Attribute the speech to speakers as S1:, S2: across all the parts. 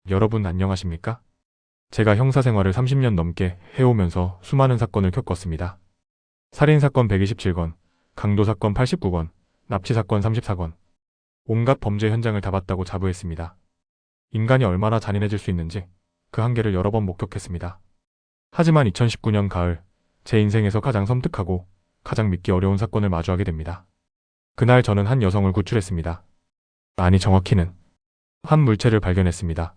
S1: 여러분 안녕하십니까? 제가 형사 생활을 30년 넘게 해오면서 수많은 사건을 겪었습니다. 살인사건 127건, 강도사건 89건, 납치사건 34건, 온갖 범죄 현장을 다 봤다고 자부했습니다. 인간이 얼마나 잔인해질 수 있는지 그 한계를 여러 번 목격했습니다. 하지만 2019년 가을, 제 인생에서 가장 섬뜩하고 가장 믿기 어려운 사건을 마주하게 됩니다. 그날 저는 한 여성을 구출했습니다. 아니 정확히는 한 물체를 발견했습니다.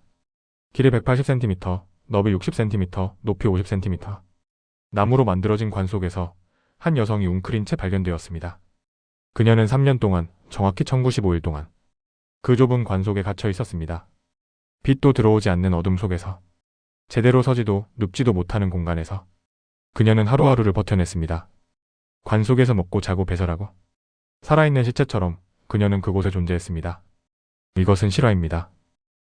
S1: 길이 180cm, 너비 60cm, 높이 50cm. 나무로 만들어진 관 속에서 한 여성이 웅크린 채 발견되었습니다. 그녀는 3년 동안, 정확히 1095일 동안 그 좁은 관 속에 갇혀 있었습니다. 빛도 들어오지 않는 어둠 속에서, 제대로 서지도 눕지도 못하는 공간에서 그녀는 하루하루를 버텨냈습니다. 관 속에서 먹고 자고 배설하고 살아있는 시체처럼 그녀는 그곳에 존재했습니다. 이것은 실화입니다.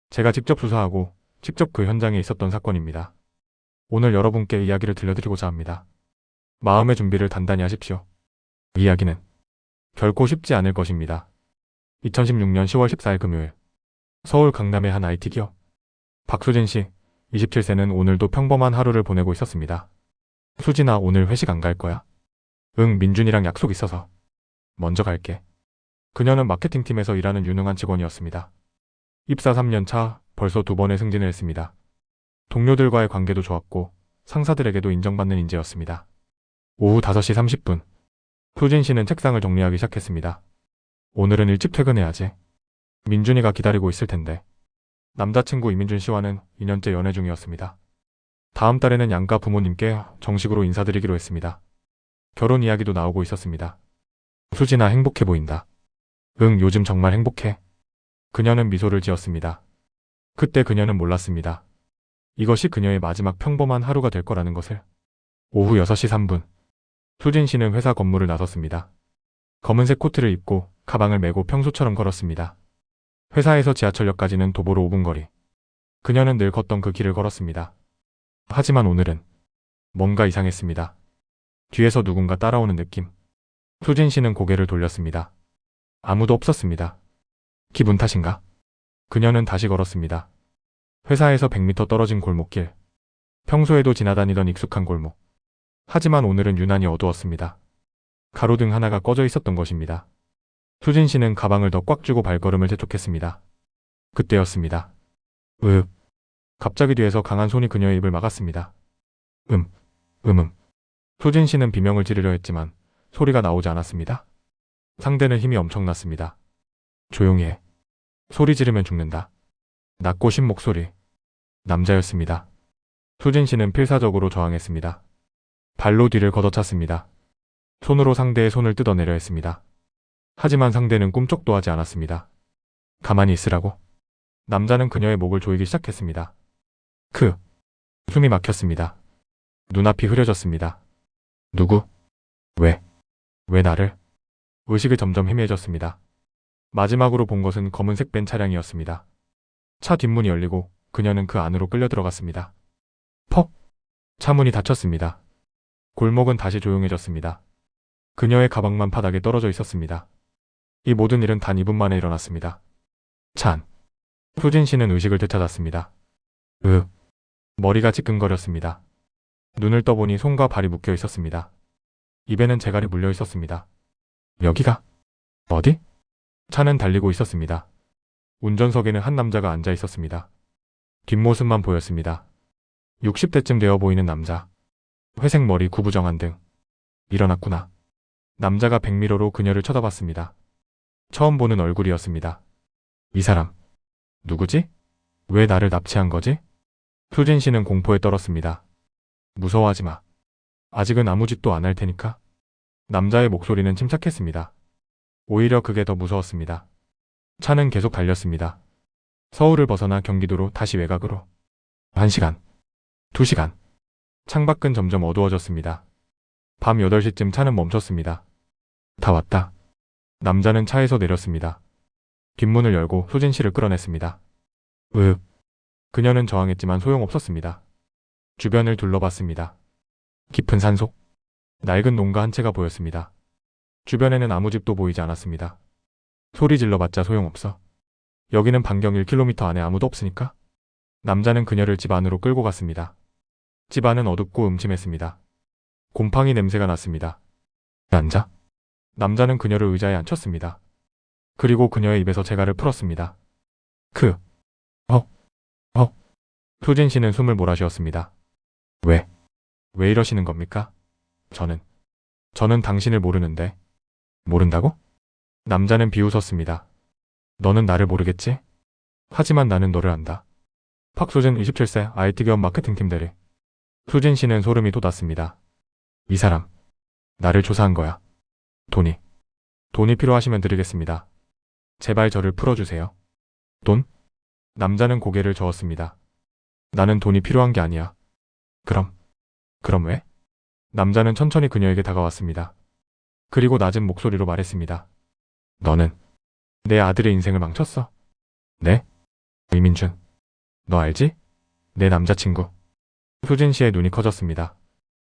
S1: 제가 직접 수사하고 직접 그 현장에 있었던 사건입니다. 오늘 여러분께 이야기를 들려드리고자 합니다. 마음의 준비를 단단히 하십시오. 이야기는 결코 쉽지 않을 것입니다. 2016년 10월 14일 금요일, 서울 강남의 한 IT 기업. 박수진 씨, 27세는 오늘도 평범한 하루를 보내고 있었습니다. 수진아, 오늘 회식 안 갈 거야? 응, 민준이랑 약속 있어서. 먼저 갈게. 그녀는 마케팅팀에서 일하는 유능한 직원이었습니다. 입사 3년 차, 벌써 2번의 승진을 했습니다. 동료들과의 관계도 좋았고 상사들에게도 인정받는 인재였습니다. 오후 5시 30분, 수진 씨는 책상을 정리하기 시작했습니다. 오늘은 일찍 퇴근해야지. 민준이가 기다리고 있을 텐데. 남자친구 이민준 씨와는 2년째 연애 중이었습니다. 다음 달에는 양가 부모님께 정식으로 인사드리기로 했습니다. 결혼 이야기도 나오고 있었습니다. 수진아, 행복해 보인다. 응, 요즘 정말 행복해. 그녀는 미소를 지었습니다. 그때 그녀는 몰랐습니다. 이것이 그녀의 마지막 평범한 하루가 될 거라는 것을. 오후 6시 3분, 수진 씨는 회사 건물을 나섰습니다. 검은색 코트를 입고 가방을 메고 평소처럼 걸었습니다. 회사에서 지하철역까지는 도보로 5분 거리. 그녀는 늘 걷던 그 길을 걸었습니다. 하지만 오늘은 뭔가 이상했습니다. 뒤에서 누군가 따라오는 느낌. 수진 씨는 고개를 돌렸습니다. 아무도 없었습니다. 기분 탓인가? 그녀는 다시 걸었습니다. 회사에서 100m 떨어진 골목길. 평소에도 지나다니던 익숙한 골목. 하지만 오늘은 유난히 어두웠습니다. 가로등 하나가 꺼져 있었던 것입니다. 수진 씨는 가방을 더 꽉 쥐고 발걸음을 재촉했습니다. 그때였습니다. 으윽. 갑자기 뒤에서 강한 손이 그녀의 입을 막았습니다. 수진 씨는 비명을 지르려 했지만 소리가 나오지 않았습니다. 상대는 힘이 엄청났습니다. 조용히 해. 소리 지르면 죽는다. 낮고 신 목소리. 남자였습니다. 수진 씨는 필사적으로 저항했습니다. 발로 뒤를 걷어찼습니다. 손으로 상대의 손을 뜯어내려 했습니다. 하지만 상대는 꿈쩍도 하지 않았습니다. 가만히 있으라고. 남자는 그녀의 목을 조이기 시작했습니다. 숨이 막혔습니다. 눈앞이 흐려졌습니다. 누구? 왜 나를? 의식이 점점 희미해졌습니다. 마지막으로 본 것은 검은색 벤 차량이었습니다. 차 뒷문이 열리고 그녀는 그 안으로 끌려 들어갔습니다. 퍽! 차 문이 닫혔습니다. 골목은 다시 조용해졌습니다. 그녀의 가방만 바닥에 떨어져 있었습니다. 이 모든 일은 단 2분 만에 일어났습니다. 수진 씨는 의식을 되찾았습니다. 머리가 찌끈거렸습니다. 눈을 떠보니 손과 발이 묶여 있었습니다. 입에는 재갈이 물려 있었습니다. 여기가 어디? 차는 달리고 있었습니다. 운전석에는 한 남자가 앉아 있었습니다. 뒷모습만 보였습니다. 60대쯤 되어 보이는 남자. 회색 머리, 구부정한 등. 일어났구나. 남자가 백미러로 그녀를 쳐다봤습니다. 처음 보는 얼굴이었습니다. 이 사람 누구지? 왜 나를 납치한 거지? 수진 씨는 공포에 떨었습니다. 무서워하지 마. 아직은 아무 짓도 안 할 테니까. 남자의 목소리는 침착했습니다. 오히려 그게 더 무서웠습니다. 차는 계속 달렸습니다. 서울을 벗어나 경기도로 다시 외곽으로. 1시간, 2시간. 창밖은 점점 어두워졌습니다. 밤 8시쯤 차는 멈췄습니다. 다 왔다. 남자는 차에서 내렸습니다. 뒷문을 열고 수진 씨를 끌어냈습니다. 그녀는 저항했지만 소용없었습니다. 주변을 둘러봤습니다. 깊은 산속. 낡은 농가 한 채가 보였습니다. 주변에는 아무 집도 보이지 않았습니다. 소리 질러봤자 소용없어. 여기는 반경 1km 안에 아무도 없으니까. 남자는 그녀를 집 안으로 끌고 갔습니다. 집 안은 어둡고 음침했습니다. 곰팡이 냄새가 났습니다. 앉아. 남자는 그녀를 의자에 앉혔습니다. 그리고 그녀의 입에서 재갈을 풀었습니다. 효진 씨는 숨을 몰아쉬었습니다. 왜 이러시는 겁니까? 저는 당신을 모르는데. 모른다고? 남자는 비웃었습니다. 너는 나를 모르겠지? 하지만 나는 너를 안다. 박소진 27세 IT 기업 마케팅팀 대리. 효진 씨는 소름이 돋았습니다. 이 사람, 나를 조사한 거야. 돈이 필요하시면 드리겠습니다. 제발 저를 풀어주세요. 돈? 남자는 고개를 저었습니다. 나는 돈이 필요한 게 아니야. 그럼 왜? 남자는 천천히 그녀에게 다가왔습니다. 그리고 낮은 목소리로 말했습니다. 너는 내 아들의 인생을 망쳤어. 네? 이민준. 너 알지? 내 남자친구. 효진 씨의 눈이 커졌습니다.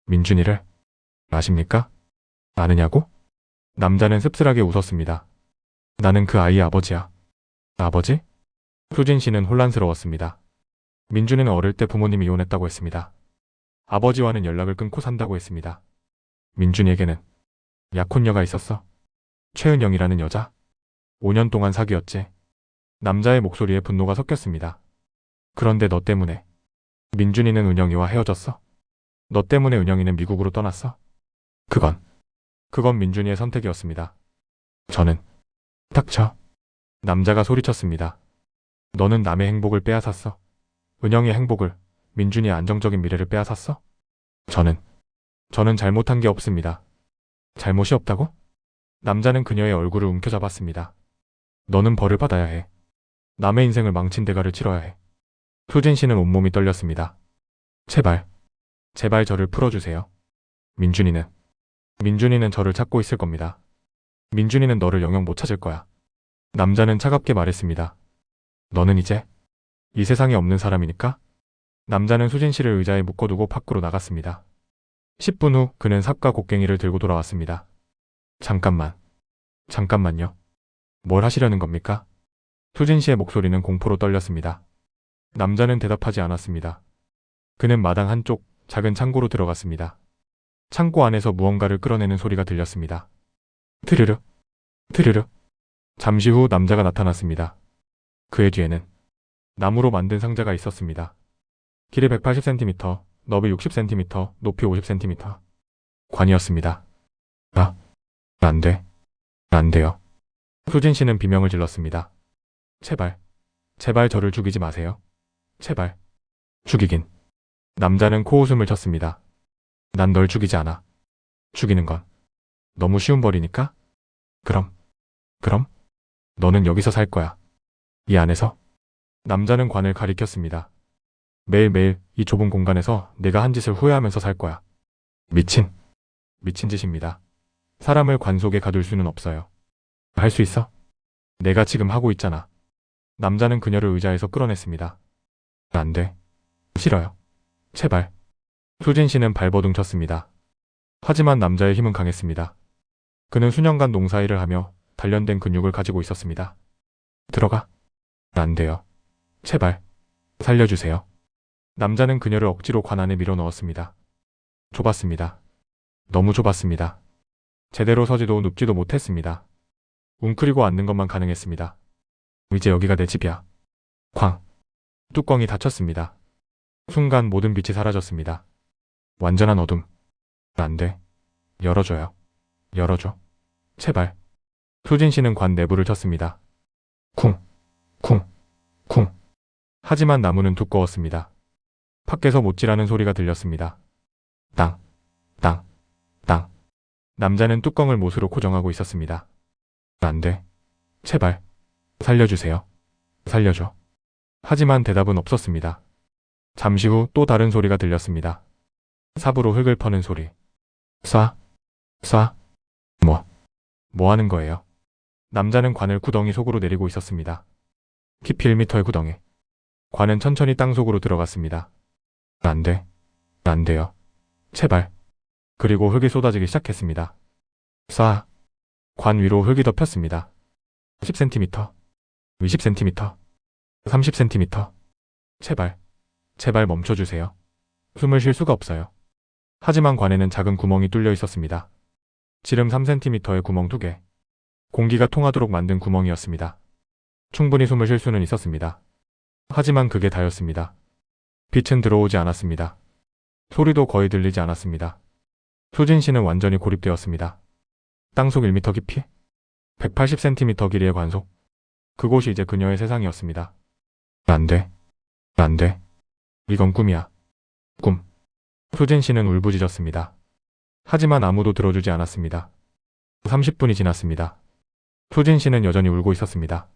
S1: 민준이를 아십니까? 아느냐고? 남자는 씁쓸하게 웃었습니다. 나는 그 아이의 아버지야. 아버지? 효진 씨는 혼란스러웠습니다. 민준이는 어릴 때 부모님이 이혼했다고 했습니다. 아버지와는 연락을 끊고 산다고 했습니다. 민준이에게는 약혼녀가 있었어. 최은영이라는 여자. 5년 동안 사귀었지. 남자의 목소리에 분노가 섞였습니다. 그런데 너 때문에 민준이는 은영이와 헤어졌어. 너 때문에 은영이는 미국으로 떠났어. 그건 민준이의 선택이었습니다. 저는 닥쳐. 남자가 소리쳤습니다. 너는 남의 행복을 빼앗았어. 은영이의 행복을, 민준이의 안정적인 미래를 빼앗았어. 저는 잘못한 게 없습니다. 잘못이 없다고? 남자는 그녀의 얼굴을 움켜잡았습니다. 너는 벌을 받아야 해. 남의 인생을 망친 대가를 치러야 해. 효진 씨는 온몸이 떨렸습니다. 제발 저를 풀어주세요. 민준이는 저를 찾고 있을 겁니다. 민준이는 너를 영영 못 찾을 거야. 남자는 차갑게 말했습니다. 너는 이제 이 세상에 없는 사람이니까? 남자는 수진 씨를 의자에 묶어두고 밖으로 나갔습니다. 10분 후 그는 삽과 곡괭이를 들고 돌아왔습니다. 잠깐만요. 뭘 하시려는 겁니까? 수진 씨의 목소리는 공포로 떨렸습니다. 남자는 대답하지 않았습니다. 그는 마당 한쪽 작은 창고로 들어갔습니다. 창고 안에서 무언가를 끌어내는 소리가 들렸습니다. 트르르. 잠시 후 남자가 나타났습니다. 그의 뒤에는 나무로 만든 상자가 있었습니다. 길이 180cm, 너비 60cm, 높이 50cm. 관이었습니다. 안 돼요. 수진 씨는 비명을 질렀습니다. 제발 저를 죽이지 마세요. 제발. 죽이긴. 남자는 코웃음을 쳤습니다. 난 널 죽이지 않아. 죽이는 건 너무 쉬운 벌이니까? 그럼 너는 여기서 살 거야. 이 안에서. 남자는 관을 가리켰습니다. 매일매일 이 좁은 공간에서 내가 한 짓을 후회하면서 살 거야. 미친 짓입니다. 사람을 관 속에 가둘 수는 없어요. 할 수 있어? 내가 지금 하고 있잖아. 남자는 그녀를 의자에서 끌어냈습니다. 안 돼. 싫어요. 제발. 수진 씨는 발버둥 쳤습니다. 하지만 남자의 힘은 강했습니다. 그는 수년간 농사일을 하며 단련된 근육을 가지고 있었습니다. 들어가. 안 돼요. 제발. 살려주세요. 남자는 그녀를 억지로 관 안에 밀어 넣었습니다. 좁았습니다. 너무 좁았습니다. 제대로 서지도 눕지도 못했습니다. 웅크리고 앉는 것만 가능했습니다. 이제 여기가 내 집이야. 쾅. 뚜껑이 닫혔습니다. 순간 모든 빛이 사라졌습니다. 완전한 어둠. 안 돼. 열어줘요. 열어줘. 제발. 수진 씨는 관 내부를 쳤습니다. 쿵. 하지만 나무는 두꺼웠습니다. 밖에서 못질하는 소리가 들렸습니다. 땅. 남자는 뚜껑을 못으로 고정하고 있었습니다. 안 돼. 제발. 살려주세요. 살려줘. 하지만 대답은 없었습니다. 잠시 후 또 다른 소리가 들렸습니다. 삽으로 흙을 퍼는 소리. 쏴. 뭐 하는 거예요? 남자는 관을 구덩이 속으로 내리고 있었습니다. 깊이 1m의 구덩이. 관은 천천히 땅 속으로 들어갔습니다. 안 돼요. 제발. 그리고 흙이 쏟아지기 시작했습니다. 쏴. 관 위로 흙이 덮였습니다. 10cm, 20cm, 30cm. 제발, 제발 멈춰주세요. 숨을 쉴 수가 없어요. 하지만 관에는 작은 구멍이 뚫려 있었습니다. 지름 3cm의 구멍 2개. 공기가 통하도록 만든 구멍이었습니다. 충분히 숨을 쉴 수는 있었습니다. 하지만 그게 다였습니다. 빛은 들어오지 않았습니다. 소리도 거의 들리지 않았습니다. 수진 씨는 완전히 고립되었습니다. 땅속 1m 깊이, 180cm 길이의 관속. 그곳이 이제 그녀의 세상이었습니다. 안 돼. 안 돼. 이건 꿈이야. 꿈. 수진 씨는 울부짖었습니다. 하지만 아무도 들어주지 않았습니다. 30분이 지났습니다. 수진 씨는 여전히 울고 있었습니다.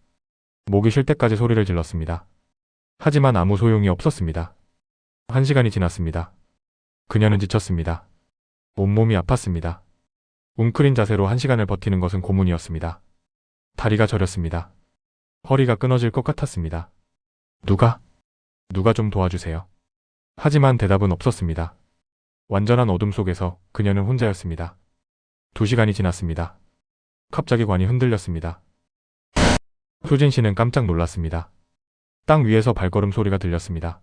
S1: 목이 쉴 때까지 소리를 질렀습니다. 하지만 아무 소용이 없었습니다. 1시간이 지났습니다. 그녀는 지쳤습니다. 온몸이 아팠습니다. 웅크린 자세로 1시간을 버티는 것은 고문이었습니다. 다리가 저렸습니다. 허리가 끊어질 것 같았습니다. 누가 좀 도와주세요. 하지만 대답은 없었습니다. 완전한 어둠 속에서 그녀는 혼자였습니다. 2시간이 지났습니다. 갑자기 관이 흔들렸습니다. 수진 씨는 깜짝 놀랐습니다. 땅 위에서 발걸음 소리가 들렸습니다.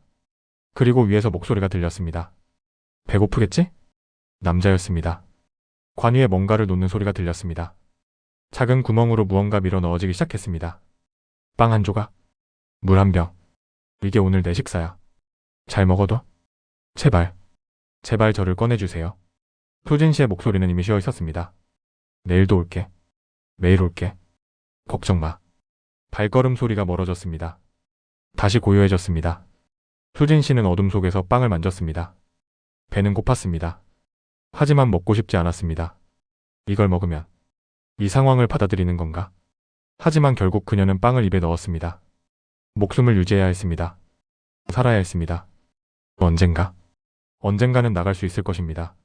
S1: 그리고 위에서 목소리가 들렸습니다. 배고프겠지? 남자였습니다. 관 위에 뭔가를 놓는 소리가 들렸습니다. 작은 구멍으로 무언가 밀어 넣어지기 시작했습니다. 빵 한 조각, 물 한 병. 이게 오늘 내 식사야. 잘 먹어둬. 제발, 제발 저를 꺼내주세요. 수진 씨의 목소리는 이미 쉬어 있었습니다. 내일도 올게. 매일 올게. 걱정 마. 발걸음 소리가 멀어졌습니다. 다시 고요해졌습니다. 수진 씨는 어둠 속에서 빵을 만졌습니다. 배는 고팠습니다. 하지만 먹고 싶지 않았습니다. 이걸 먹으면 이 상황을 받아들이는 건가? 하지만 결국 그녀는 빵을 입에 넣었습니다. 목숨을 유지해야 했습니다. 살아야 했습니다. 언젠가는 나갈 수 있을 것입니다.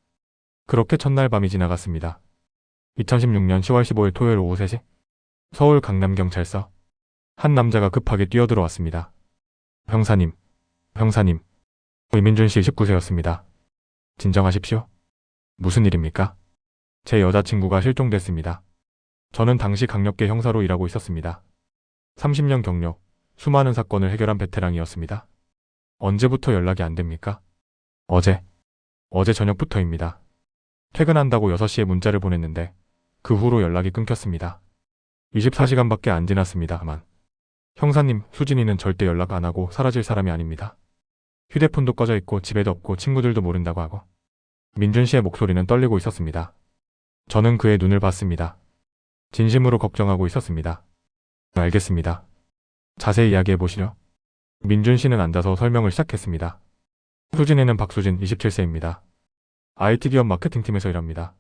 S1: 그렇게 첫날 밤이 지나갔습니다. 2016년 10월 15일 토요일 오후 3시 서울 강남경찰서. 한 남자가 급하게 뛰어들어왔습니다. 형사님. 이민준 씨 19세였습니다. 진정하십시오. 무슨 일입니까? 제 여자친구가 실종됐습니다. 저는 당시 강력계 형사로 일하고 있었습니다. 30년 경력, 수많은 사건을 해결한 베테랑이었습니다. 언제부터 연락이 안 됩니까? 어제 저녁부터입니다. 퇴근한다고 6시에 문자를 보냈는데 그 후로 연락이 끊겼습니다. 24시간밖에 안 지났습니다만. 형사님, 수진이는 절대 연락 안 하고 사라질 사람이 아닙니다. 휴대폰도 꺼져 있고 집에도 없고 친구들도 모른다고 하고. 민준 씨의 목소리는 떨리고 있었습니다. 저는 그의 눈을 봤습니다. 진심으로 걱정하고 있었습니다. 알겠습니다. 자세히 이야기해 보시죠. 민준 씨는 앉아서 설명을 시작했습니다. 수진이는 박수진 27세입니다. IT 기업 마케팅팀에서 일합니다.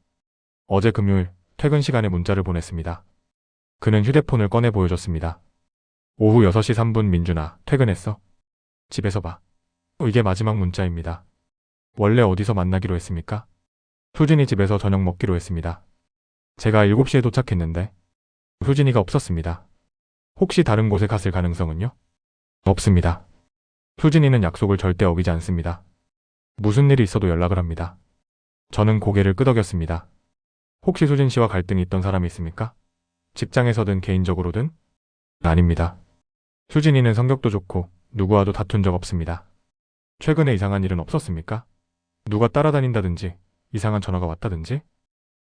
S1: 어제 금요일 퇴근 시간에 문자를 보냈습니다. 그는 휴대폰을 꺼내 보여줬습니다. 오후 6시 3분 민준아, 퇴근했어? 집에서 봐. 이게 마지막 문자입니다. 원래 어디서 만나기로 했습니까? 수진이 집에서 저녁 먹기로 했습니다. 제가 7시에 도착했는데 수진이가 없었습니다. 혹시 다른 곳에 갔을 가능성은요? 없습니다. 수진이는 약속을 절대 어기지 않습니다. 무슨 일이 있어도 연락을 합니다. 저는 고개를 끄덕였습니다. 혹시 수진 씨와 갈등이 있던 사람이 있습니까? 직장에서든 개인적으로든? 아닙니다. 수진이는 성격도 좋고 누구와도 다툰 적 없습니다. 최근에 이상한 일은 없었습니까? 누가 따라다닌다든지 이상한 전화가 왔다든지?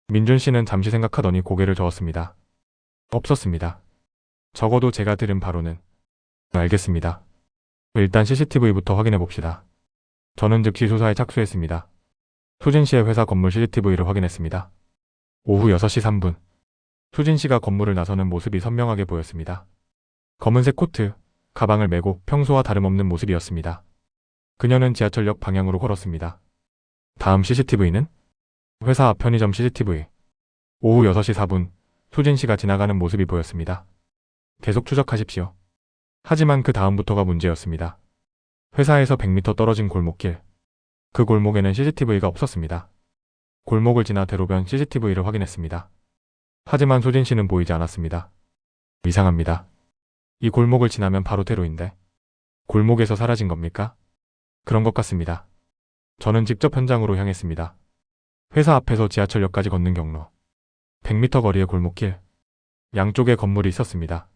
S1: 민준 씨는 잠시 생각하더니 고개를 저었습니다. 없었습니다. 적어도 제가 들은 바로는. 알겠습니다. 일단 CCTV부터 확인해 봅시다. 저는 즉시 수사에 착수했습니다. 수진 씨의 회사 건물 CCTV를 확인했습니다. 오후 6시 3분. 수진 씨가 건물을 나서는 모습이 선명하게 보였습니다. 검은색 코트, 가방을 메고 평소와 다름없는 모습이었습니다. 그녀는 지하철역 방향으로 걸었습니다. 다음 CCTV는? 회사 앞 편의점 CCTV. 오후 6시 4분, 수진 씨가 지나가는 모습이 보였습니다. 계속 추적하십시오. 하지만 그 다음부터가 문제였습니다. 회사에서 100m 떨어진 골목길. 그 골목에는 CCTV가 없었습니다. 골목을 지나 대로변 CCTV를 확인했습니다. 하지만 수진 씨는 보이지 않았습니다. 이상합니다. 이 골목을 지나면 바로 대로인데 골목에서 사라진 겁니까? 그런 것 같습니다. 저는 직접 현장으로 향했습니다. 회사 앞에서 지하철역까지 걷는 경로. 100m 거리의 골목길. 양쪽에 건물이 있었습니다.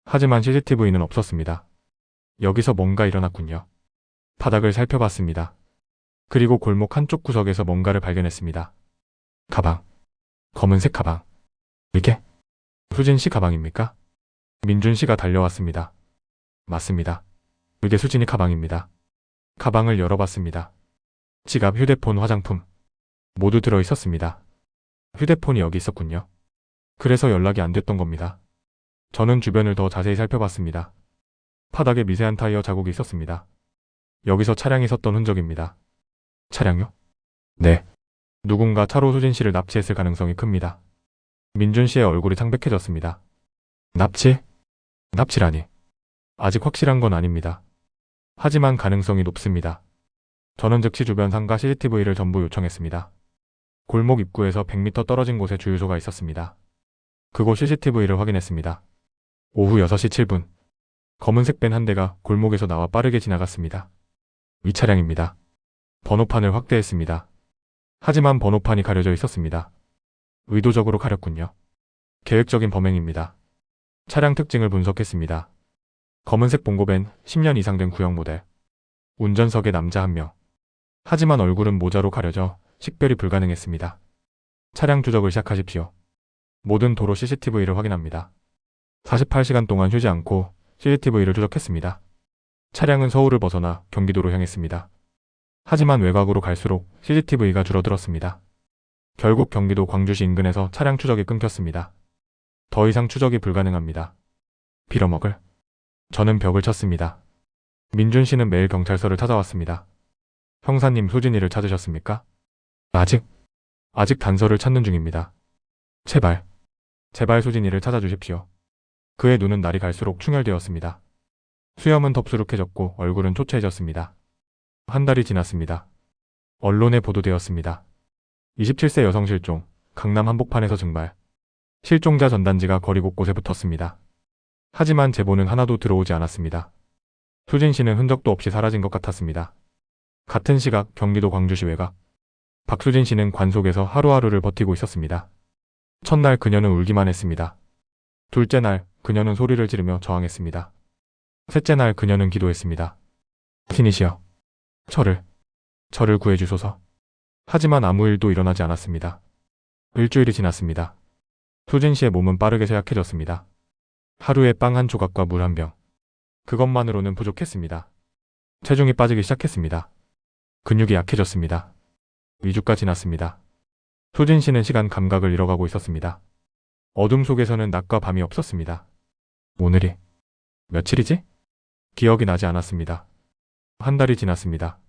S1: 하지만 CCTV는 없었습니다. 여기서 뭔가 일어났군요. 바닥을 살펴봤습니다. 그리고 골목 한쪽 구석에서 뭔가를 발견했습니다. 가방. 검은색 가방. 이게 수진 씨 가방입니까? 민준 씨가 달려왔습니다. 맞습니다. 이게 수진이 가방입니다. 가방을 열어봤습니다. 지갑, 휴대폰, 화장품 모두 들어 있었습니다. 휴대폰이 여기 있었군요. 그래서 연락이 안 됐던 겁니다. 저는 주변을 더 자세히 살펴봤습니다. 바닥에 미세한 타이어 자국이 있었습니다. 여기서 차량이 섰던 흔적입니다. 차량요? 네. 누군가 차로 수진 씨를 납치했을 가능성이 큽니다. 민준 씨의 얼굴이 창백해졌습니다. 납치? 납치라니. 아직 확실한 건 아닙니다. 하지만 가능성이 높습니다. 저는 즉시 주변 상가 CCTV를 전부 요청했습니다. 골목 입구에서 100m 떨어진 곳에 주유소가 있었습니다. 그곳 CCTV를 확인했습니다. 오후 6시 7분. 검은색 밴 한 대가 골목에서 나와 빠르게 지나갔습니다. 이 차량입니다. 번호판을 확대했습니다. 하지만 번호판이 가려져 있었습니다. 의도적으로 가렸군요. 계획적인 범행입니다. 차량 특징을 분석했습니다. 검은색 봉고밴 10년 이상 된 구형 모델. 운전석에 남자 1명. 하지만 얼굴은 모자로 가려져 식별이 불가능했습니다. 차량 추적을 시작하십시오. 모든 도로 CCTV를 확인합니다. 48시간 동안 쉬지 않고 CCTV를 추적했습니다. 차량은 서울을 벗어나 경기도로 향했습니다. 하지만 외곽으로 갈수록 CCTV가 줄어들었습니다. 결국 경기도 광주시 인근에서 차량 추적이 끊겼습니다. 더 이상 추적이 불가능합니다. 빌어먹을. 저는 벽을 쳤습니다. 민준 씨는 매일 경찰서를 찾아왔습니다. 형사님, 수진이를 찾으셨습니까? 아직 단서를 찾는 중입니다. 제발 수진이를 찾아주십시오. 그의 눈은 날이 갈수록 충혈되었습니다. 수염은 덥수룩해졌고 얼굴은 초췌해졌습니다. 한 달이 지났습니다. 언론에 보도되었습니다. 27세 여성 실종, 강남 한복판에서 증발. 실종자 전단지가 거리 곳곳에 붙었습니다. 하지만 제보는 하나도 들어오지 않았습니다. 수진 씨는 흔적도 없이 사라진 것 같았습니다. 같은 시각 경기도 광주시 외곽. 박수진 씨는 관 속에서 하루하루를 버티고 있었습니다. 첫날 그녀는 울기만 했습니다. 둘째 날 그녀는 소리를 지르며 저항했습니다. 셋째 날 그녀는 기도했습니다. 신이시여, 저를 구해주소서. 하지만 아무 일도 일어나지 않았습니다. 일주일이 지났습니다. 수진 씨의 몸은 빠르게 쇠약해졌습니다. 하루에 빵 한 조각과 물 한 병. 그것만으로는 부족했습니다. 체중이 빠지기 시작했습니다. 근육이 약해졌습니다. 2주가 지났습니다. 수진 씨는 시간 감각을 잃어가고 있었습니다. 어둠 속에서는 낮과 밤이 없었습니다. 오늘이 며칠이지? 기억이 나지 않았습니다. 한 달이 지났습니다.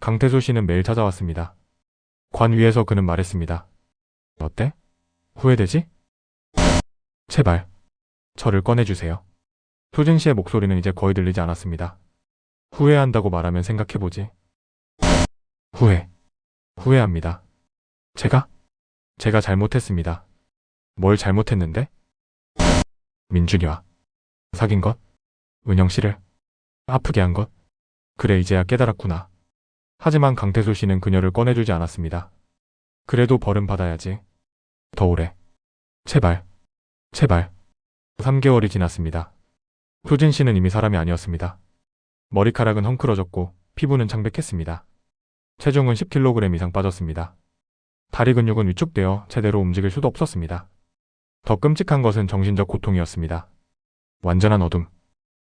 S1: 강태수 씨는 매일 찾아왔습니다. 관 위에서 그는 말했습니다. 어때? 후회되지? 제발 저를 꺼내주세요. 수진 씨의 목소리는 이제 거의 들리지 않았습니다. 후회한다고 말하면 생각해보지. 후회합니다. 제가 잘못했습니다. 뭘 잘못했는데? 민준이와 사귄 것? 은영 씨를 아프게 한 것? 그래, 이제야 깨달았구나. 하지만 강태수 씨는 그녀를 꺼내주지 않았습니다. 그래도 벌은 받아야지. 더 오래. 제발. 3개월이 지났습니다. 수진 씨는 이미 사람이 아니었습니다. 머리카락은 헝클어졌고 피부는 창백했습니다. 체중은 10kg 이상 빠졌습니다. 다리 근육은 위축되어 제대로 움직일 수도 없었습니다. 더 끔찍한 것은 정신적 고통이었습니다. 완전한 어둠,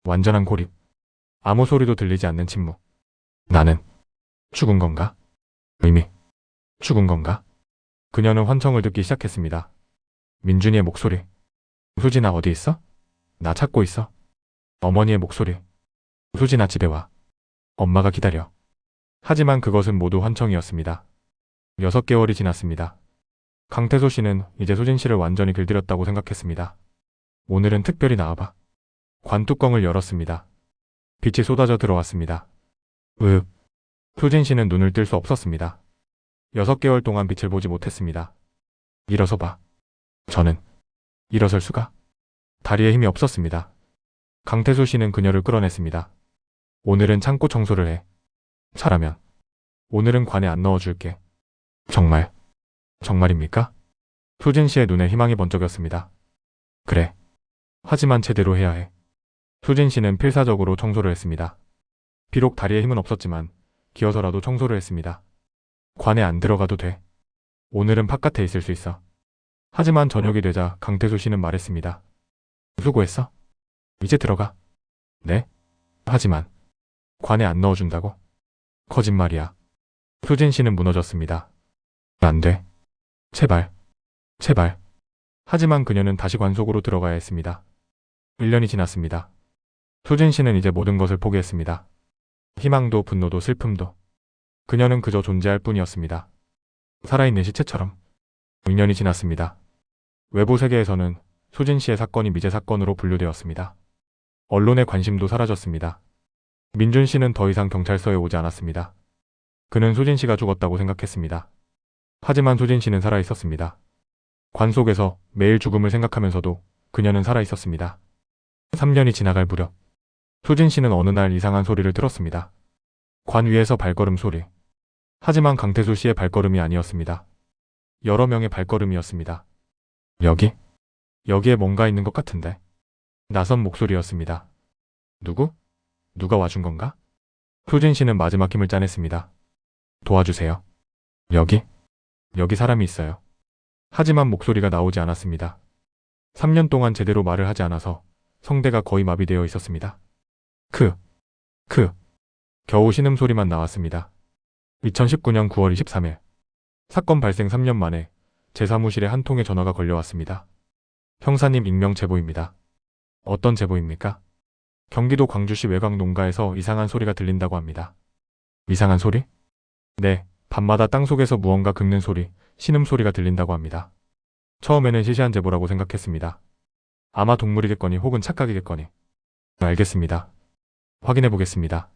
S1: 완전한 고립, 아무 소리도 들리지 않는 침묵. 나는 죽은 건가? 이미 죽은 건가? 그녀는 환청을 듣기 시작했습니다. 민준이의 목소리. 수진아, 어디 있어? 나 찾고 있어. 어머니의 목소리. 수진아, 집에 와. 엄마가 기다려. 하지만 그것은 모두 환청이었습니다. 6개월이 지났습니다. 강태수 씨는 이제 수진 씨를 완전히 길들였다고 생각했습니다. 오늘은 특별히 나와봐. 관뚜껑을 열었습니다. 빛이 쏟아져 들어왔습니다. 수진 씨는 눈을 뜰 수 없었습니다. 6개월 동안 빛을 보지 못했습니다. 일어서 봐. 저는 일어설 수가? 다리에 힘이 없었습니다. 강태수 씨는 그녀를 끌어냈습니다. 오늘은 창고 청소를 해. 차라면 오늘은 관에 안 넣어줄게. 정말입니까? 수진 씨의 눈에 희망이 번쩍였습니다. 그래. 하지만 제대로 해야 해. 수진 씨는 필사적으로 청소를 했습니다. 비록 다리에 힘은 없었지만 기어서라도 청소를 했습니다. 관에 안 들어가도 돼. 오늘은 바깥에 있을 수 있어. 하지만 저녁이 되자 강태수 씨는 말했습니다. 수고했어? 이제 들어가. 네? 하지만 관에 안 넣어준다고? 거짓말이야. 수진 씨는 무너졌습니다. 안 돼. 제발. 제발. 하지만 그녀는 다시 관 속으로 들어가야 했습니다. 1년이 지났습니다. 수진 씨는 이제 모든 것을 포기했습니다. 희망도 분노도 슬픔도. 그녀는 그저 존재할 뿐이었습니다. 살아있는 시체처럼. 2년이 지났습니다. 외부 세계에서는 수진 씨의 사건이 미제 사건으로 분류되었습니다. 언론의 관심도 사라졌습니다. 민준 씨는 더 이상 경찰서에 오지 않았습니다. 그는 수진 씨가 죽었다고 생각했습니다. 하지만 수진 씨는 살아있었습니다. 관 속에서 매일 죽음을 생각하면서도 그녀는 살아있었습니다. 3년이 지나갈 무렵 수진 씨는 어느 날 이상한 소리를 들었습니다. 관 위에서 발걸음 소리. 하지만 강태수 씨의 발걸음이 아니었습니다. 여러 명의 발걸음이었습니다. 여기에 뭔가 있는 것 같은데. 낯선 목소리였습니다. 누구? 누가 와준 건가? 수진 씨는 마지막 힘을 짜냈습니다. 도와주세요. 여기 사람이 있어요. 하지만 목소리가 나오지 않았습니다. 3년 동안 제대로 말을 하지 않아서 성대가 거의 마비되어 있었습니다. 겨우 신음소리만 나왔습니다. 2019년 9월 23일. 사건 발생 3년 만에 제 사무실에 한 통의 전화가 걸려왔습니다. 형사님, 익명 제보입니다. 어떤 제보입니까? 경기도 광주시 외곽 농가에서 이상한 소리가 들린다고 합니다. 이상한 소리? 네, 밤마다 땅속에서 무언가 긁는 소리, 신음소리가 들린다고 합니다. 처음에는 시시한 제보라고 생각했습니다. 아마 동물이겠거니 혹은 착각이겠거니. 알겠습니다. 확인해 보겠습니다.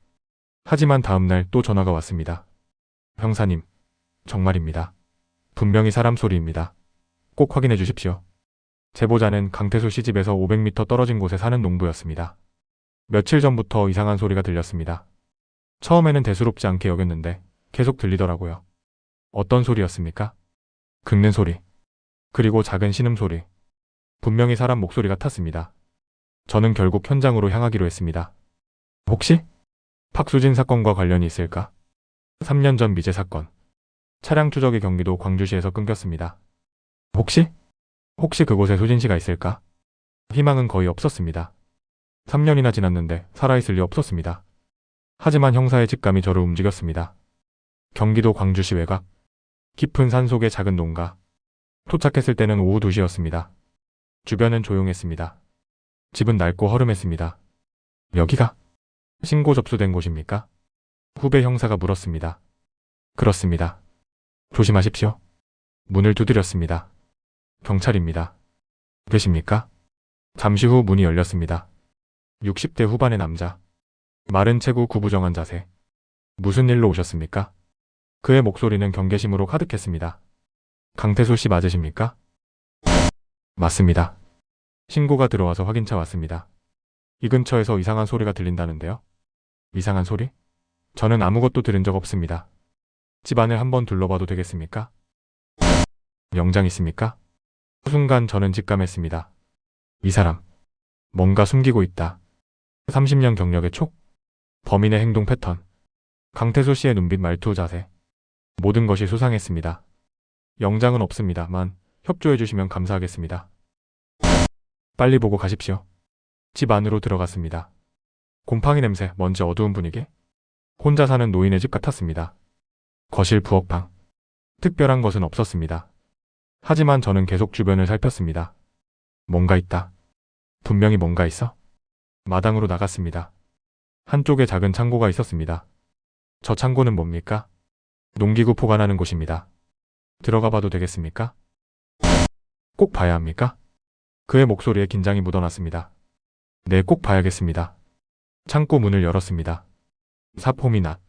S1: 하지만 다음날 또 전화가 왔습니다. 형사님, 정말입니다. 분명히 사람 소리입니다. 꼭 확인해 주십시오. 제보자는 강태수 씨 집에서 500m 떨어진 곳에 사는 농부였습니다. 며칠 전부터 이상한 소리가 들렸습니다. 처음에는 대수롭지 않게 여겼는데 계속 들리더라고요. 어떤 소리였습니까? 긁는 소리. 그리고 작은 신음소리. 분명히 사람 목소리 같았습니다. 저는 결국 현장으로 향하기로 했습니다. 혹시 박수진 사건과 관련이 있을까? 3년 전 미제 사건. 차량 추적이 경기도 광주시에서 끊겼습니다. 혹시 그곳에 수진 씨가 있을까? 희망은 거의 없었습니다. 3년이나 지났는데 살아있을 리 없었습니다. 하지만 형사의 직감이 저를 움직였습니다. 경기도 광주시 외곽. 깊은 산속의 작은 농가. 도착했을 때는 오후 2시였습니다. 주변은 조용했습니다. 집은 낡고 허름했습니다. 여기가 신고 접수된 곳입니까? 후배 형사가 물었습니다. 그렇습니다. 조심하십시오. 문을 두드렸습니다. 경찰입니다. 계십니까? 잠시 후 문이 열렸습니다. 60대 후반의 남자. 마른 체구 구부정한 자세. 무슨 일로 오셨습니까? 그의 목소리는 경계심으로 가득했습니다. 강태수 씨 맞으십니까? 맞습니다. 신고가 들어와서 확인차 왔습니다. 이 근처에서 이상한 소리가 들린다는데요. 이상한 소리? 저는 아무것도 들은 적 없습니다. 집안을 한번 둘러봐도 되겠습니까? 영장 있습니까? 순간 저는 직감했습니다. 이 사람, 뭔가 숨기고 있다. 30년 경력의 촉? 범인의 행동 패턴. 강태수 씨의 눈빛, 말투, 자세. 모든 것이 수상했습니다. 영장은 없습니다만 협조해 주시면 감사하겠습니다. 빨리 보고 가십시오. 집 안으로 들어갔습니다. 곰팡이 냄새, 먼지, 어두운 분위기. 혼자 사는 노인의 집 같았습니다. 거실, 부엌방. 특별한 것은 없었습니다. 하지만 저는 계속 주변을 살폈습니다. 뭔가 있다. 분명히 뭔가 있어. 마당으로 나갔습니다. 한쪽에 작은 창고가 있었습니다. 저 창고는 뭡니까? 농기구 보관하는 곳입니다. 들어가 봐도 되겠습니까? 꼭 봐야 합니까? 그의 목소리에 긴장이 묻어났습니다. 네, 꼭 봐야겠습니다. 창고 문을 열었습니다. 사포미 낫.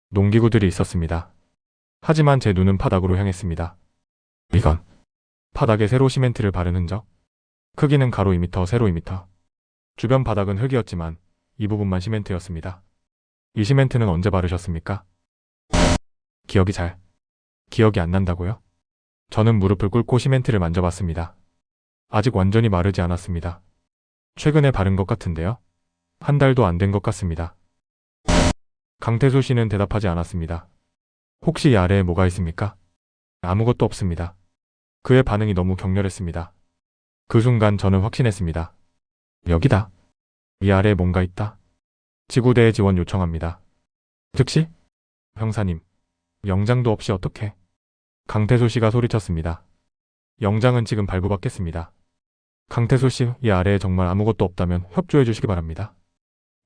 S1: 농기구들이 있었습니다. 하지만 제 눈은 바닥으로 향했습니다. 이건 바닥에 세로 시멘트를 바른 흔적. 크기는 가로 2m, 세로 2m. 주변 바닥은 흙이었지만 이 부분만 시멘트였습니다. 이 시멘트는 언제 바르셨습니까? 기억이 안 난다고요? 저는 무릎을 꿇고 시멘트를 만져봤습니다. 아직 완전히 마르지 않았습니다. 최근에 바른 것 같은데요? 한 달도 안 된 것 같습니다. 강태수 씨는 대답하지 않았습니다. 혹시 이 아래에 뭐가 있습니까? 아무것도 없습니다. 그의 반응이 너무 격렬했습니다. 그 순간 저는 확신했습니다. 여기다. 이 아래에 뭔가 있다. 지구대에 지원 요청합니다. 즉시? 형사님, 영장도 없이 어떻게? 강태수 씨가 소리쳤습니다. 영장은 지금 발부받겠습니다. 강태수 씨, 이 아래에 정말 아무것도 없다면 협조해 주시기 바랍니다.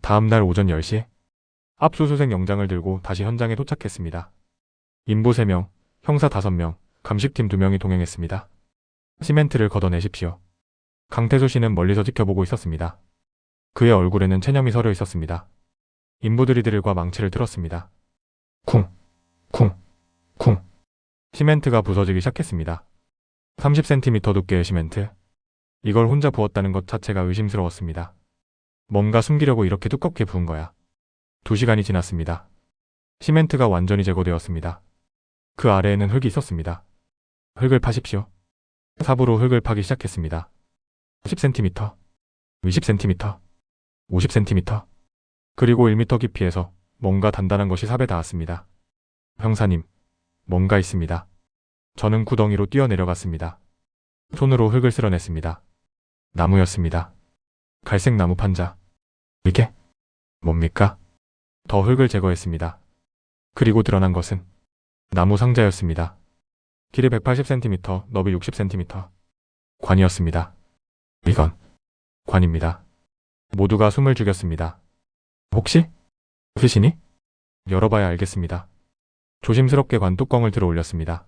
S1: 다음 날 오전 10시, 압수수색 영장을 들고 다시 현장에 도착했습니다. 인부 3명, 형사 5명, 감식팀 2명이 동행했습니다. 시멘트를 걷어내십시오. 강태수 씨는 멀리서 지켜보고 있었습니다. 그의 얼굴에는 체념이 서려 있었습니다. 인부들이 드릴과 망치를 들었습니다. 쿵, 쿵, 쿵. 시멘트가 부서지기 시작했습니다. 30cm 두께의 시멘트. 이걸 혼자 부었다는 것 자체가 의심스러웠습니다. 뭔가 숨기려고 이렇게 두껍게 부은 거야. 2시간이 지났습니다. 시멘트가 완전히 제거되었습니다. 그 아래에는 흙이 있었습니다. 흙을 파십시오. 삽으로 흙을 파기 시작했습니다. 10cm, 20cm, 50cm, 그리고 1m 깊이에서 뭔가 단단한 것이 삽에 닿았습니다. 형사님, 뭔가 있습니다. 저는 구덩이로 뛰어내려갔습니다. 손으로 흙을 쓸어냈습니다. 나무였습니다. 갈색 나무 판자. 이게 뭡니까? 더 흙을 제거했습니다. 그리고 드러난 것은 나무 상자였습니다. 길이 180cm, 너비 60cm. 관이었습니다. 이건 관입니다. 모두가 숨을 죽였습니다. 혹시? 귀신이? 열어봐야 알겠습니다. 조심스럽게 관 뚜껑을 들어 올렸습니다.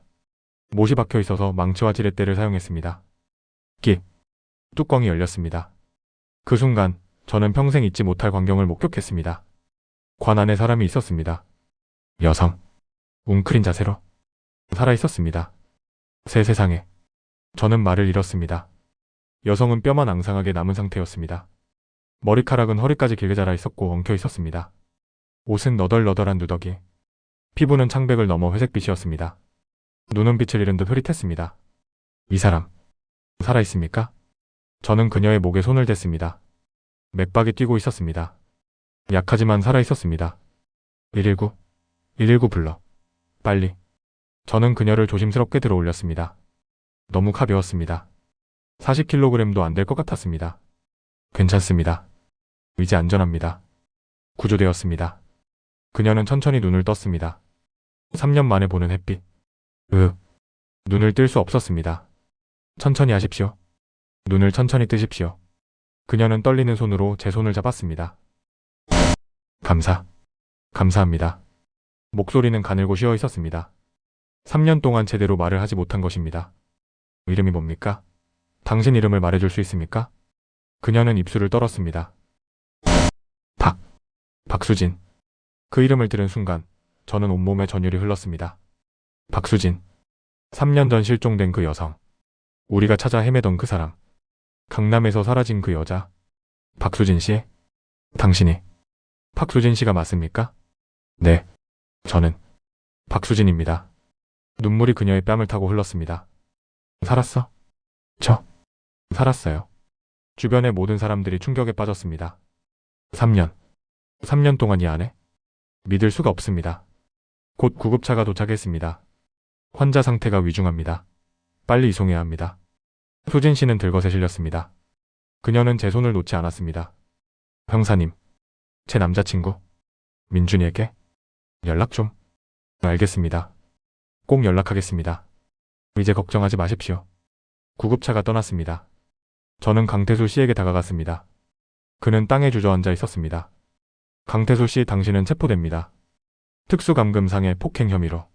S1: 못이 박혀 있어서 망치와 지렛대를 사용했습니다. 뚜껑이 열렸습니다. 그 순간 저는 평생 잊지 못할 광경을 목격했습니다. 관 안에 사람이 있었습니다. 여성. 웅크린 자세로 살아 있었습니다. 세상에. 저는 말을 잃었습니다. 여성은 뼈만 앙상하게 남은 상태였습니다. 머리카락은 허리까지 길게 자라 있었고 엉켜 있었습니다. 옷은 너덜너덜한 누더기. 피부는 창백을 넘어 회색빛이었습니다. 눈은 빛을 잃은 듯 흐릿했습니다. 이 사람, 살아 있습니까? 저는 그녀의 목에 손을 댔습니다. 맥박이 뛰고 있었습니다. 약하지만 살아 있었습니다. 119, 119 불러. 빨리. 저는 그녀를 조심스럽게 들어 올렸습니다. 너무 가벼웠습니다. 40kg도 안 될 것 같았습니다. 괜찮습니다. 이제 안전합니다. 구조되었습니다. 그녀는 천천히 눈을 떴습니다. 3년 만에 보는 햇빛. 눈을 뜰 수 없었습니다. 천천히 하십시오. 눈을 천천히 뜨십시오. 그녀는 떨리는 손으로 제 손을 잡았습니다. 감사합니다. 목소리는 가늘고 쉬어 있었습니다. 3년 동안 제대로 말을 하지 못한 것입니다. 이름이 뭡니까? 당신 이름을 말해줄 수 있습니까? 그녀는 입술을 떨었습니다. 박수진. 그 이름을 들은 순간 저는 온몸에 전율이 흘렀습니다. 박수진. 3년 전 실종된 그 여성. 우리가 찾아 헤매던 그 사람. 강남에서 사라진 그 여자. 박수진 씨? 당신이 박수진 씨가 맞습니까? 네. 저는 박수진입니다. 눈물이 그녀의 뺨을 타고 흘렀습니다. 살았어? 저? 살았어요. 주변의 모든 사람들이 충격에 빠졌습니다. 3년 동안 이 안에? 믿을 수가 없습니다. 곧 구급차가 도착했습니다. 환자 상태가 위중합니다. 빨리 이송해야 합니다. 수진 씨는 들것에 실렸습니다. 그녀는 제 손을 놓지 않았습니다. 형사님, 제 남자친구 민준이에게 연락 좀. 알겠습니다. 꼭 연락하겠습니다. 이제 걱정하지 마십시오. 구급차가 떠났습니다. 저는 강태수 씨에게 다가갔습니다. 그는 땅에 주저앉아 있었습니다. 강태수 씨, 당신은 체포됩니다. 특수감금상의 폭행 혐의로.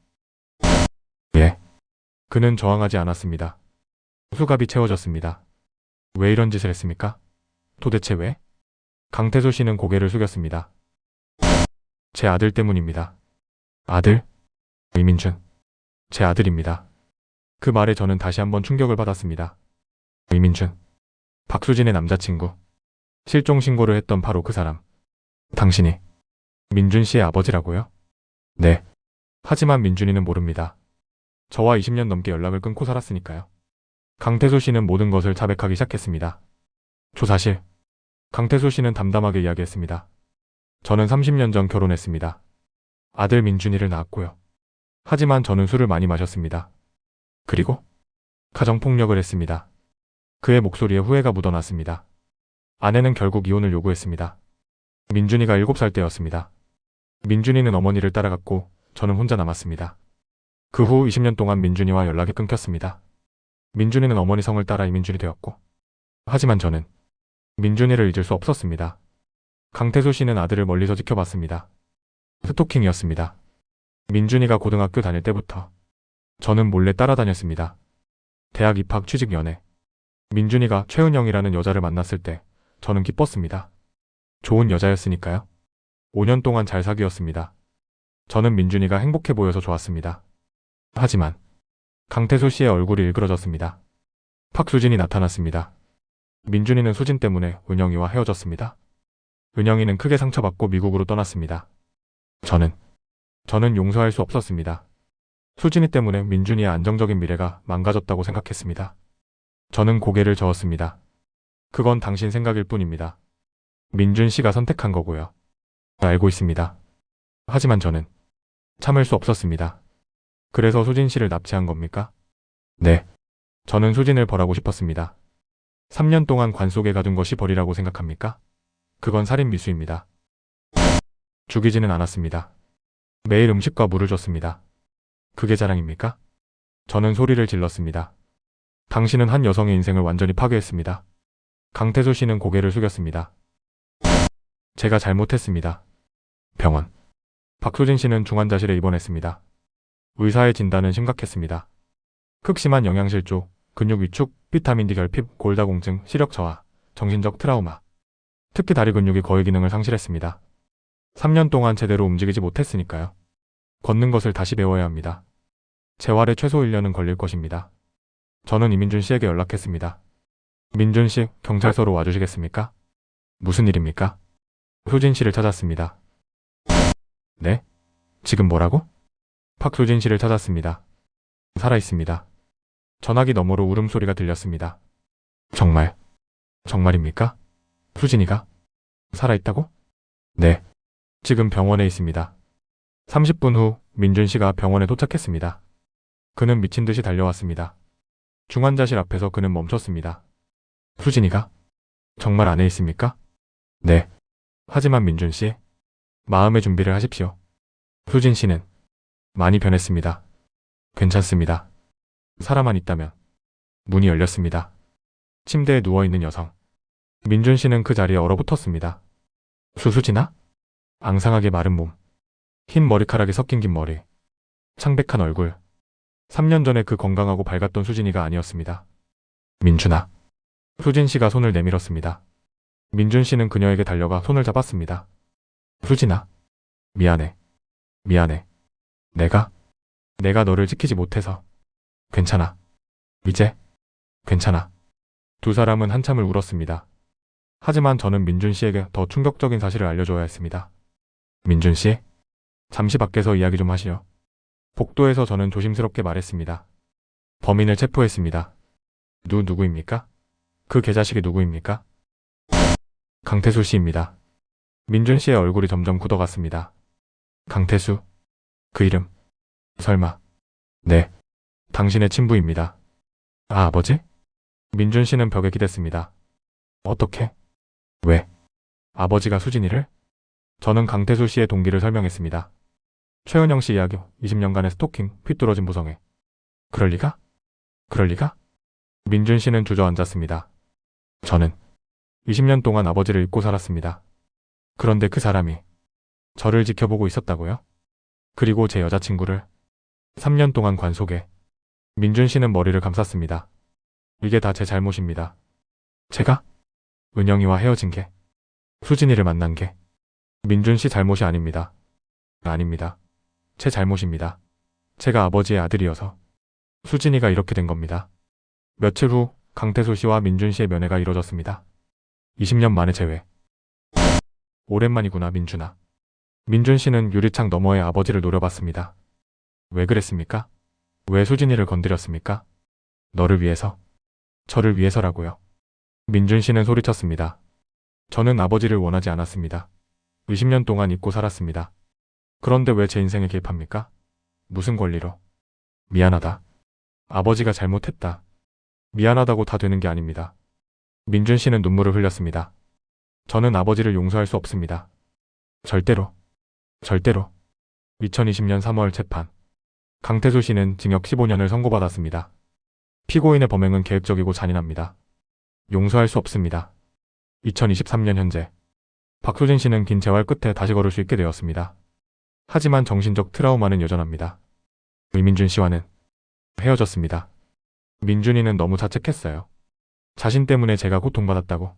S1: 예. 그는 저항하지 않았습니다. 수갑이 채워졌습니다. 왜 이런 짓을 했습니까? 도대체 왜? 강태수 씨는 고개를 숙였습니다. 제 아들 때문입니다. 아들? 이민준. 제 아들입니다. 그 말에 저는 다시 한번 충격을 받았습니다. 이민준. 박수진의 남자친구. 실종 신고를 했던 바로 그 사람. 당신이 민준 씨의 아버지라고요? 네. 하지만 민준이는 모릅니다. 저와 20년 넘게 연락을 끊고 살았으니까요. 강태수 씨는 모든 것을 자백하기 시작했습니다. 조사실. 강태수 씨는 담담하게 이야기했습니다. 저는 30년 전 결혼했습니다. 아들 민준이를 낳았고요. 하지만 저는 술을 많이 마셨습니다. 그리고 가정폭력을 했습니다. 그의 목소리에 후회가 묻어났습니다. 아내는 결국 이혼을 요구했습니다. 민준이가 7살 때였습니다. 민준이는 어머니를 따라갔고 저는 혼자 남았습니다. 그 후 20년 동안 민준이와 연락이 끊겼습니다. 민준이는 어머니 성을 따라 이민준이 되었고, 하지만 저는 민준이를 잊을 수 없었습니다. 강태수 씨는 아들을 멀리서 지켜봤습니다. 스토킹이었습니다. 민준이가 고등학교 다닐 때부터 저는 몰래 따라다녔습니다. 대학 입학, 취직, 연애. 민준이가 최은영이라는 여자를 만났을 때 저는 기뻤습니다. 좋은 여자였으니까요. 5년 동안 잘 사귀었습니다. 저는 민준이가 행복해 보여서 좋았습니다. 하지만 강태수 씨의 얼굴이 일그러졌습니다. 박수진이 나타났습니다. 민준이는 수진 때문에 은영이와 헤어졌습니다. 은영이는 크게 상처받고 미국으로 떠났습니다. 저는 용서할 수 없었습니다. 수진이 때문에 민준이의 안정적인 미래가 망가졌다고 생각했습니다. 저는 고개를 저었습니다. 그건 당신 생각일 뿐입니다. 민준 씨가 선택한 거고요. 알고 있습니다. 하지만 저는 참을 수 없었습니다. 그래서 수진 씨를 납치한 겁니까? 네. 저는 수진을 벌하고 싶었습니다. 3년 동안 관 속에 가둔 것이 벌이라고 생각합니까? 그건 살인 미수입니다. 죽이지는 않았습니다. 매일 음식과 물을 줬습니다. 그게 자랑입니까? 저는 소리를 질렀습니다. 당신은 한 여성의 인생을 완전히 파괴했습니다. 강태수 씨는 고개를 숙였습니다. 제가 잘못했습니다. 병원. 박수진 씨는 중환자실에 입원했습니다. 의사의 진단은 심각했습니다. 극심한 영양실조, 근육 위축, 비타민 D 결핍, 골다공증, 시력 저하, 정신적 트라우마. 특히 다리 근육이 거의 기능을 상실했습니다. 3년 동안 제대로 움직이지 못했으니까요. 걷는 것을 다시 배워야 합니다. 재활에 최소 1년은 걸릴 것입니다. 저는 이민준 씨에게 연락했습니다. 민준 씨, 경찰서로 와주시겠습니까? 무슨 일입니까? 수진 씨를 찾았습니다. 네? 지금 뭐라고? 박수진 씨를 찾았습니다. 살아있습니다. 전화기 너머로 울음소리가 들렸습니다. 정말입니까? 수진이가? 살아있다고? 네. 지금 병원에 있습니다. 30분 후 민준 씨가 병원에 도착했습니다. 그는 미친 듯이 달려왔습니다. 중환자실 앞에서 그는 멈췄습니다. 수진이가? 정말 안에 있습니까? 네. 하지만 민준 씨, 마음의 준비를 하십시오. 수진 씨는 많이 변했습니다. 괜찮습니다. 사람만 있다면. 문이 열렸습니다. 침대에 누워있는 여성. 민준 씨는 그 자리에 얼어붙었습니다. 수진아? 앙상하게 마른 몸. 흰 머리카락이 섞인 긴 머리. 창백한 얼굴. 3년 전에 그 건강하고 밝았던 수진이가 아니었습니다. 민준아. 수진 씨가 손을 내밀었습니다. 민준 씨는 그녀에게 달려가 손을 잡았습니다. 수진아. 미안해. 내가 너를 지키지 못해서. 괜찮아. 이제 괜찮아. 두 사람은 한참을 울었습니다. 하지만 저는 민준 씨에게 더 충격적인 사실을 알려줘야 했습니다. 민준 씨, 잠시 밖에서 이야기 좀 하시죠. 복도에서 저는 조심스럽게 말했습니다. 범인을 체포했습니다. 누구입니까? 그 개자식이 누구입니까? 강태수 씨입니다. 민준 씨의 얼굴이 점점 굳어갔습니다. 강태수? 그 이름? 설마? 네. 당신의 친부입니다. 아, 아버지? 민준 씨는 벽에 기댔습니다. 어떻게? 왜? 아버지가 수진이를? 저는 강태수 씨의 동기를 설명했습니다. 최은영 씨 이야기, 20년간의 스토킹, 휘뚫어진 부성애. 그럴 리가? 민준 씨는 주저앉았습니다. 저는 20년 동안 아버지를 잊고 살았습니다. 그런데 그 사람이 저를 지켜보고 있었다고요? 그리고 제 여자친구를 3년 동안 관 속에. 민준 씨는 머리를 감쌌습니다. 이게 다 제 잘못입니다. 제가? 은영이와 헤어진 게, 수진이를 만난 게 민준 씨 잘못이 아닙니다. 아닙니다. 제 잘못입니다. 제가 아버지의 아들이어서 수진이가 이렇게 된 겁니다. 며칠 후 강태수 씨와 민준 씨의 면회가 이뤄졌습니다. 20년 만에 재회. 오랜만이구나, 민준아. 민준 씨는 유리창 너머의 아버지를 노려봤습니다. 왜 그랬습니까? 왜 수진이를 건드렸습니까? 너를 위해서. 저를 위해서라고요. 민준 씨는 소리쳤습니다. 저는 아버지를 원하지 않았습니다. 20년 동안 잊고 살았습니다. 그런데 왜 제 인생에 개입합니까? 무슨 권리로? 미안하다. 아버지가 잘못했다. 미안하다고 다 되는 게 아닙니다. 민준 씨는 눈물을 흘렸습니다. 저는 아버지를 용서할 수 없습니다. 절대로. 절대로. 2020년 3월 재판. 강태수 씨는 징역 15년을 선고받았습니다. 피고인의 범행은 계획적이고 잔인합니다. 용서할 수 없습니다. 2023년 현재. 박소진 씨는 긴 재활 끝에 다시 걸을 수 있게 되었습니다. 하지만 정신적 트라우마는 여전합니다. 의민준 씨와는 헤어졌습니다. 민준이는 너무 자책했어요. 자신 때문에 제가 고통받았다고.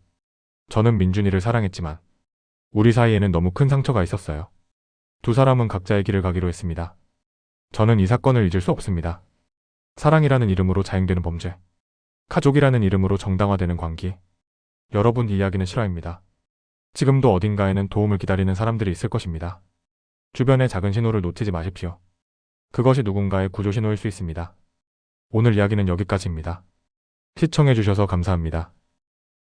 S1: 저는 민준이를 사랑했지만 우리 사이에는 너무 큰 상처가 있었어요. 두 사람은 각자의 길을 가기로 했습니다. 저는 이 사건을 잊을 수 없습니다. 사랑이라는 이름으로 자행되는 범죄, 가족이라는 이름으로 정당화되는 관계. 여러분 이야기는 실화입니다. 지금도 어딘가에는 도움을 기다리는 사람들이 있을 것입니다. 주변의 작은 신호를 놓치지 마십시오. 그것이 누군가의 구조 신호일 수 있습니다. 오늘 이야기는 여기까지입니다. 시청해주셔서 감사합니다.